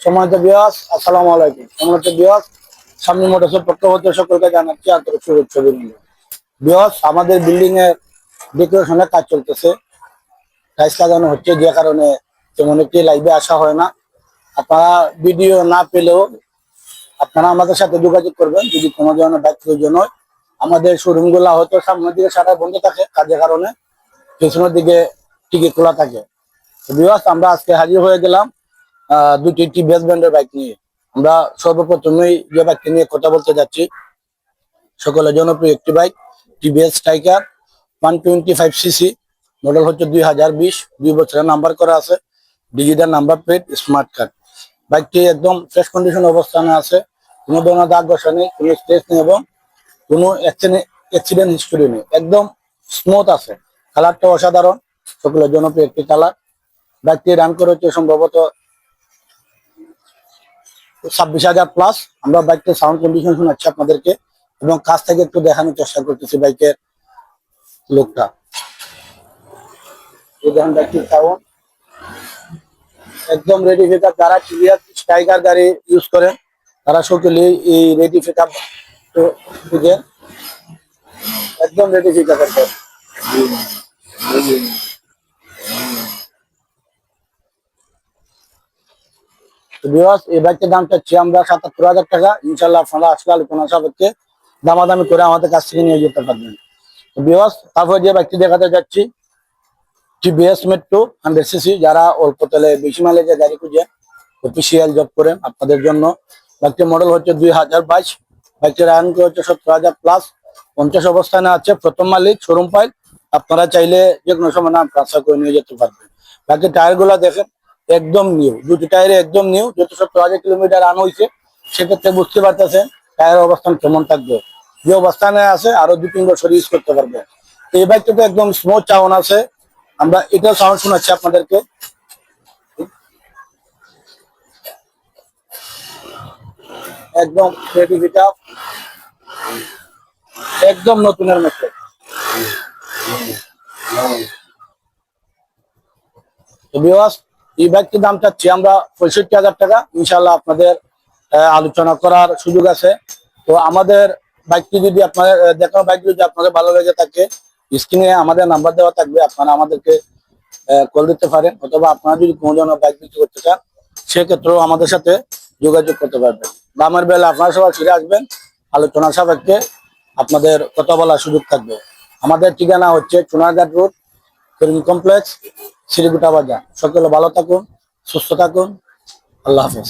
সম্মানিত বিয়াস, আসসালামু আলাইকুম। সম্মানিত বিয়াস, সামনে মোটরসের পক্ষ হতে সকলকে জানাচ্ছি আন্তরিক শুভেচ্ছা অভিনন্দন। বিয়াস, আমাদের বিল্ডিং এর ডেকোরেশনের কাজ চলতেছে, টাইলস লাগানো হচ্ছে, যে কারণে তেমন একটি লাইভে আসা হয় না। আপনারা ভিডিও না পেলেও আপনারা আমাদের সাথে যোগাযোগ করবেন যদি কোনো ধরনের বাইক প্রয়োজন হয়। আমাদের শোরুম গুলা হয়তো সামনের দিকে শাটার বন্ধ থাকে, কাজের কারণে পেছনের দিকে টিকে খোলা থাকে। বিয়াস, আমরা আজকে হাজির হয়ে গেলাম দুটি টিভিএস ব্র্যান্ডের বাইক নিয়ে। আমরা সর্বপ্রথমেই যে বাইকটি নিয়ে কথা বলতে যাচ্ছি, সকলের জনপ্রিয় একটি bike TVS striker 125cc, model হচ্ছে 2020, 2 বছরের নাম্বার করা আছে, digital number plate, smart card. বাইকটি একদম ফ্রেশ কন্ডিশন অবস্থানে আছে, কোনো ধরনের দাগ ঘষা নেই, কোনো স্ট্রেস নেই এবং কোনো অ্যাক্সিডেন্ট হিস্টোরি নেই, একদম স্মুথ আছে। কালারটা অসাধারণ, সকলের জনপ্রিয় একটি কালার। বাইকটি রান করে হচ্ছে সম্ভবত 26,000 প্লাস। আমরা বাইকটির সাউন্ড কন্ডিশন শোনাচ্ছি আপনাদেরকে এবং কাছ থেকে একটু দেখানোর চেষ্টা করতেছি বাইকের লুকটা। এই দেখেন বাইকটির সাউন্ড একদম রেডি পিকআপ। যারা টিভিএস স্ট্রাইকার গাড়ি ইউজ করেন তারা সকলেই এই রেডি পিকআপ খুঁজেন, একদম রেডি পিকআপ। এই বাইকটির দাম চাচ্ছি আমরা 77,000 টাকা। ইনশাল্লাহ আপনারা আসলে আলোচনা সাপেক্ষে দামাদামি করে আমাদের কাছ থেকে নিয়ে যেতে পারবেন। তারপর যে বাইকটি দেখাতে যাচ্ছি টিভিএস মেট্রো 100cc। যারা অল্প তেলে বেশি মাইলেজের গাড়ি খুঁজে অফিসিয়াল জব করেন আপনাদের জন্য বাইকটির মডেল হচ্ছে 2022। বাইকটির রান হচ্ছে 70,000 প্লাস, 50 অবস্থানে আছে, প্রথম মালিক, শোরুম ফাইল। আপনারা চাইলে যে কোনো সময় নাম ট্রান্সফার করে নিয়ে যেতে পারবেন। বাকি টায়ার গুলা দেখেন একদম নিউ, দুটি টায়ারে একদম নিউ। যেহেতু 70,000 কিলোমিটার রান হয়েছে, সেক্ষেত্রে বুঝতে পারতেছেন টায়ারের অবস্থান কেমন থাকবে। যে অবস্থানে আছে আরো 2-3 বছর ইউজ করতে পারবে। এই বাইকটাতে একদম স্মুথ সাউন্ড আছে, আমরা এটা সাউন্ড শোনাচ্ছি আপনাদেরকে। একদম রেডি পিকআপ, একদম নতুনের মতো। এই বাইকটির দাম চাচ্ছি আমরা 65,000 টাকা। ইনশাল্লাহ আপনাদের আলোচনা করার সুযোগ আছে। তো আমাদের বাইকটি যদি আপনাদের দেখানো বাইক যদি আপনাদের ভালো লেগে থাকে, স্ক্রিনে আমাদের নাম্বার দেওয়া থাকবে, আপনারা আমাদেরকে কল দিতে পারেন, অথবা আপনারা যদি কোনো ধরনের বাইক বিক্রি করতে চান সেক্ষেত্রেও আমাদের সাথে যোগাযোগ করতে পারবেন। দামের বেলা আপনারা সবাই ফিরে আসবেন, আলোচনা সাপেক্ষে আপনাদের কথা বলার সুযোগ থাকবে। আমাদের ঠিকানা হচ্ছে চুনারঘাট রোড, করিম কমপ্লেক্স, শ্রীগুটা বাজার। সকলে ভালো থাকুন, সুস্থ থাকুন, আল্লাহ হাফেজ।